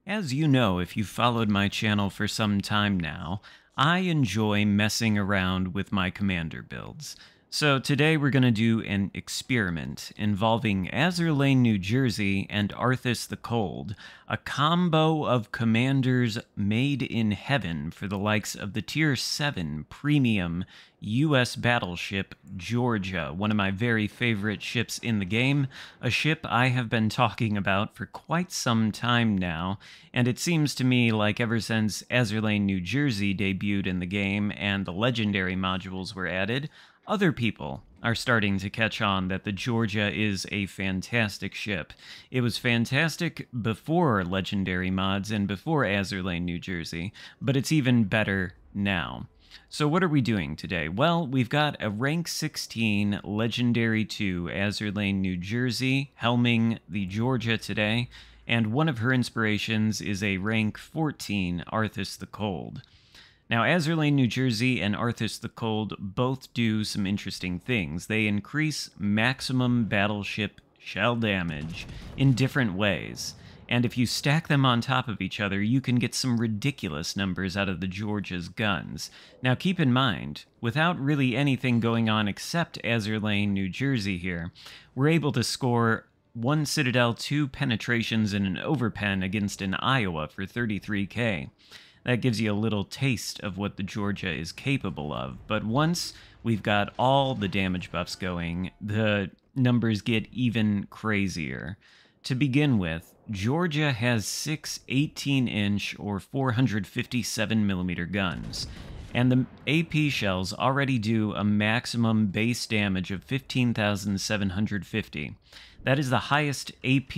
As you know, if you've followed my channel for some time now, I enjoy messing around with my commander builds. So today we're going to do an experiment involving Azur, New Jersey and Arthas the Cold, a combo of commanders made in heaven for the likes of the Tier 7 premium US battleship Georgia, one of my very favorite ships in the game, a ship I have been talking about for quite some time now, and it seems to me like ever since Azur, New Jersey debuted in the game and the legendary modules were added, other people are starting to catch on that the Georgia is a fantastic ship. It was fantastic before legendary mods and before Azur, New Jersey, but it's even better now. So what are we doing today? Well, we've got a rank 16 Legendary 2 Azur, New Jersey helming the Georgia today, and one of her inspirations is a rank 14 Arthas the Cold. Now, Azur, New Jersey and Arthas the Cold both do some interesting things. They increase maximum battleship shell damage in different ways. And if you stack them on top of each other, you can get some ridiculous numbers out of the Georgia's guns. Now keep in mind, without really anything going on except Azur, New Jersey here, we're able to score 1 Citadel, 2 penetrations, and an overpen against an Iowa for 33k. That gives you a little taste of what the Georgia is capable of. But once we've got all the damage buffs going, the numbers get even crazier. To begin with, Georgia has 6 18-inch or 457mm guns, and the AP shells already do a maximum base damage of 15,750. That is the highest AP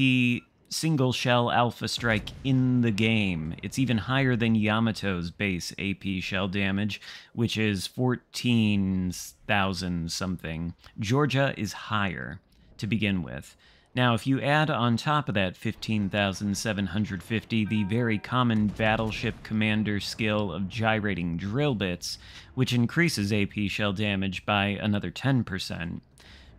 single shell alpha strike in the game. It's even higher than Yamato's base AP shell damage, which is 14,000 something. Georgia is higher to begin with. Now, if you add on top of that 15,750 the very common battleship commander skill of gyrating drill bits, which increases AP shell damage by another 10%,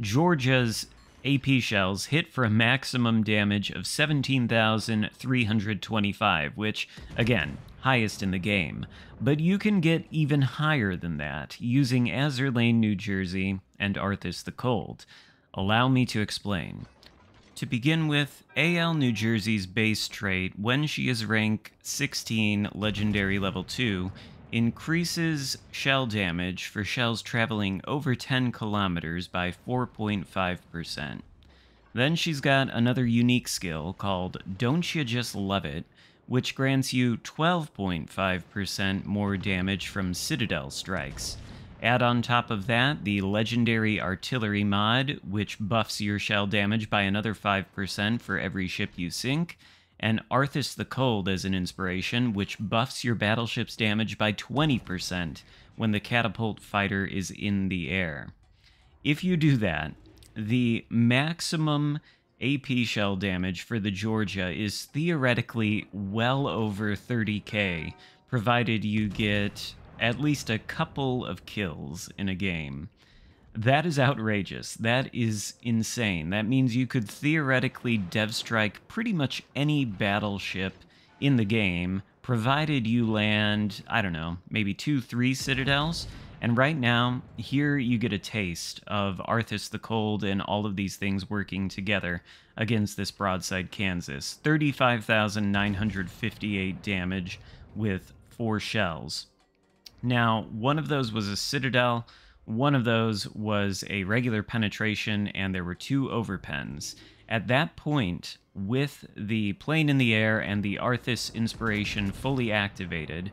Georgia's AP shells hit for a maximum damage of 17,325, which, again, highest in the game. But you can get even higher than that using Azur, New Jersey and Arthas the Cold. Allow me to explain. To begin with, AL New Jersey's base trait, when she is rank 16 Legendary Level 2, increases shell damage for shells traveling over 10 kilometers by 4.5%. Then she's got another unique skill called Don't Ya Just Love It, which grants you 12.5% more damage from Citadel strikes. Add on top of that the Legendary Artillery mod, which buffs your shell damage by another 5% for every ship you sink, and Arthas the Cold as an inspiration, which buffs your battleship's damage by 20% when the catapult fighter is in the air. If you do that, the maximum AP shell damage for the Georgia is theoretically well over 30k, provided you get at least a couple of kills in a game. That is outrageous. That is insane. That means you could theoretically dev strike pretty much any battleship in the game, provided you land, I don't know, maybe 2-3 citadels. And right now, here you get a taste of Arthas the Cold and all of these things working together against this broadside Kansas. 35,958 damage with 4 shells. Now, one of those was a citadel, one of those was a regular penetration, and there were 2 overpens. At that point, with the plane in the air and the Arthas inspiration fully activated,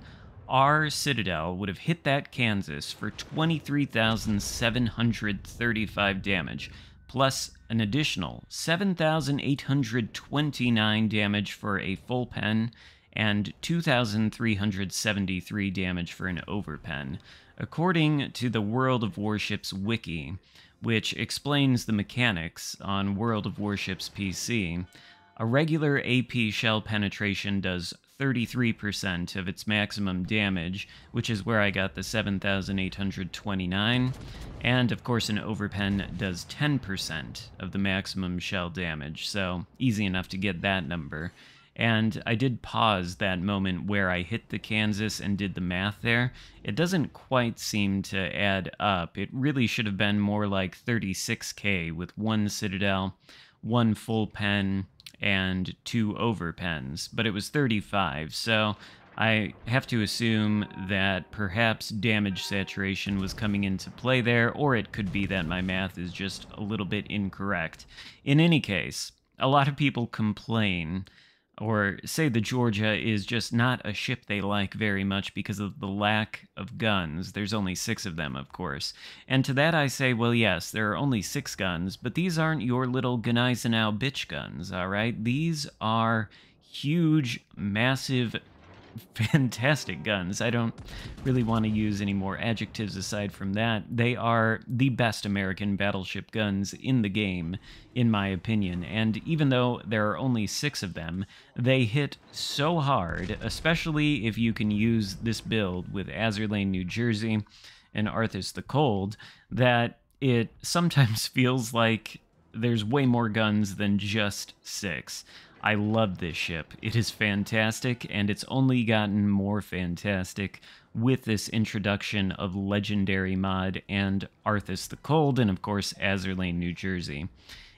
our citadel would have hit that Kansas for 23,735 damage, plus an additional 7,829 damage for a full pen, and 2,373 damage for an overpen, according to the World of Warships wiki, which explains the mechanics on World of Warships PC. A regular AP shell penetration does 33% of its maximum damage, which is where I got the 7,829, and of course an overpen does 10% of the maximum shell damage, so easy enough to get that number. And I did pause that moment where I hit the Kansas and did the math there. It doesn't quite seem to add up. It really should have been more like 36K with one Citadel, one full pen, and two over pens, but it was 35, so I have to assume that perhaps damage saturation was coming into play there, or it could be that my math is just a little bit incorrect. In any case, a lot of people complain or say the Georgia is just not a ship they like very much because of the lack of guns. There's only 6 of them, of course. And to that I say, well, yes, there are only 6 guns, but these aren't your little Gneisenau bitch guns, all right? These are huge, massive, fantastic guns. I don't really want to use any more adjectives aside from that. They are the best American battleship guns in the game, in my opinion. And even though there are only 6 of them, they hit so hard, especially if you can use this build with Azur, New Jersey, and Arthas the Cold, that it sometimes feels like there's way more guns than just 6. I love this ship. It is fantastic, and it's only gotten more fantastic with this introduction of Legendary Mod and Arthas the Cold, and of course, Azur, New Jersey.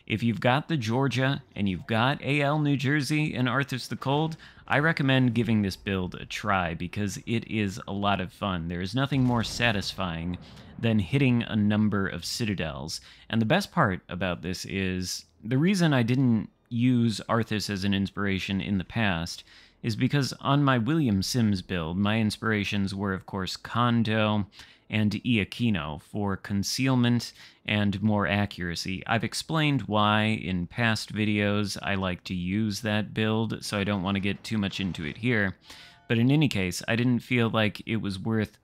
If you've got the Georgia, and you've got AL New Jersey and Arthas the Cold, I recommend giving this build a try, because it is a lot of fun. There is nothing more satisfying than hitting a number of citadels. And the best part about this is, the reason I didn't use Arthas as an inspiration in the past is because on my William Sims build, my inspirations were, of course, Kondo and Iachino for concealment and more accuracy. I've explained why in past videos I like to use that build, so I don't want to get too much into it here. But in any case, I didn't feel like it was worth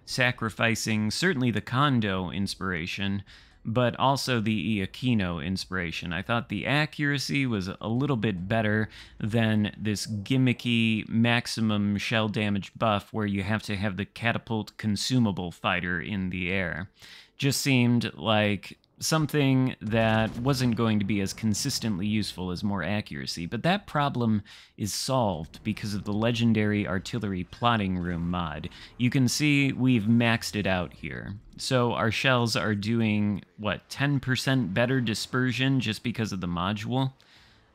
sacrificing certainly the Kondo inspiration, but also the Iachino inspiration. I thought the accuracy was a little bit better than this gimmicky maximum shell damage buff where you have to have the catapult consumable fighter in the air. Just seemed like something that wasn't going to be as consistently useful as more accuracy, but that problem is solved because of the legendary artillery plotting room mod. You can see we've maxed it out here. So our shells are doing, what, 10% better dispersion just because of the module?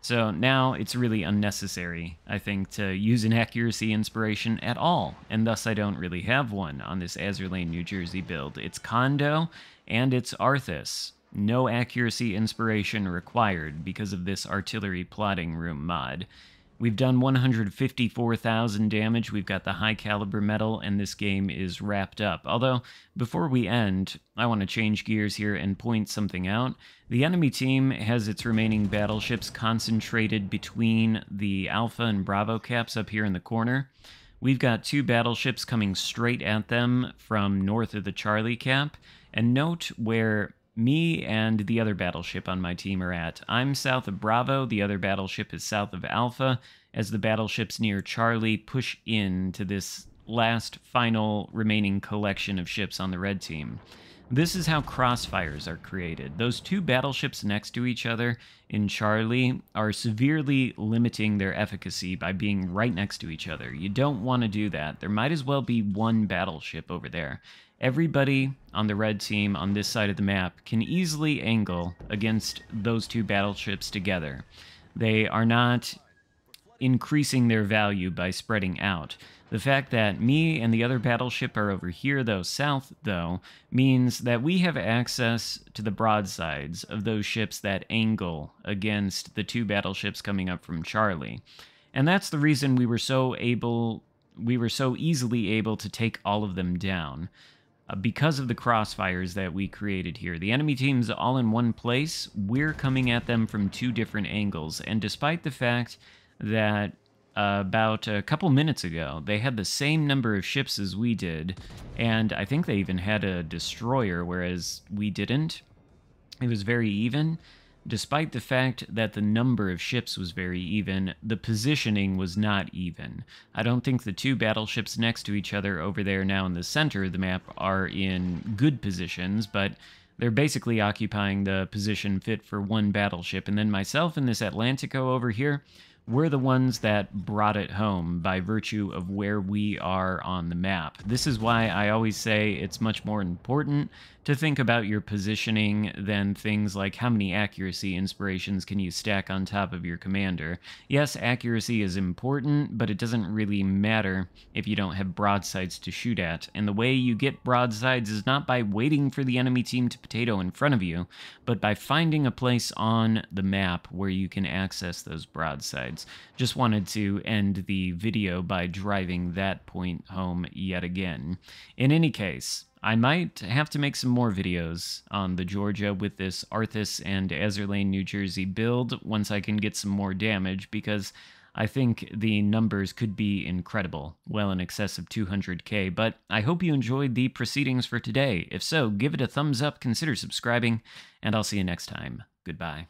So now it's really unnecessary, I think, to use an accuracy inspiration at all, and thus I don't really have one on this Azur, New Jersey build. It's Kondo, and it's Arthas. No accuracy inspiration required because of this artillery plotting room mod. We've done 154,000 damage, we've got the high caliber metal, and this game is wrapped up. Although, before we end, I want to change gears here and point something out. The enemy team has its remaining battleships concentrated between the Alpha and Bravo caps up here in the corner. We've got 2 battleships coming straight at them from north of the Charlie cap, and note where me and the other battleship on my team are at. I'm south of Bravo, the other battleship is south of Alpha, as the battleships near Charlie push into this last final remaining collection of ships on the red team. This is how crossfires are created. Those 2 battleships next to each other in Charlie are severely limiting their efficacy by being right next to each other. You don't want to do that. There might as well be 1 battleship over there. Everybody on the red team on this side of the map can easily angle against those 2 battleships together. They are not increasing their value by spreading out. The fact that me and the other battleship are over here, though, south, though, means that we have access to the broadsides of those ships that angle against the 2 battleships coming up from Charlie. And that's the reason we were so easily able to take all of them down. Because of the crossfires that we created here. The enemy team's all in one place, we're coming at them from 2 different angles, and despite the fact that about a couple minutes ago, they had the same number of ships as we did, and I think they even had a destroyer, whereas we didn't. It was very even. Despite the fact that the number of ships was very even, the positioning was not even. I don't think the 2 battleships next to each other over there now in the center of the map are in good positions, but they're basically occupying the position fit for 1 battleship. And then myself and this Atlantico over here, we're the ones that brought it home by virtue of where we are on the map. This is why I always say it's much more important to think about your positioning than things like how many accuracy inspirations can you stack on top of your commander. Yes, accuracy is important, but it doesn't really matter if you don't have broadsides to shoot at. And the way you get broadsides is not by waiting for the enemy team to potato in front of you, but by finding a place on the map where you can access those broadsides. Just wanted to end the video by driving that point home yet again. In any case, I might have to make some more videos on the Georgia with this Arthas and Azur Lane, New Jersey build once I can get some more damage, because I think the numbers could be incredible, well in excess of 200k, but I hope you enjoyed the proceedings for today. If so, give it a thumbs up, consider subscribing, and I'll see you next time. Goodbye.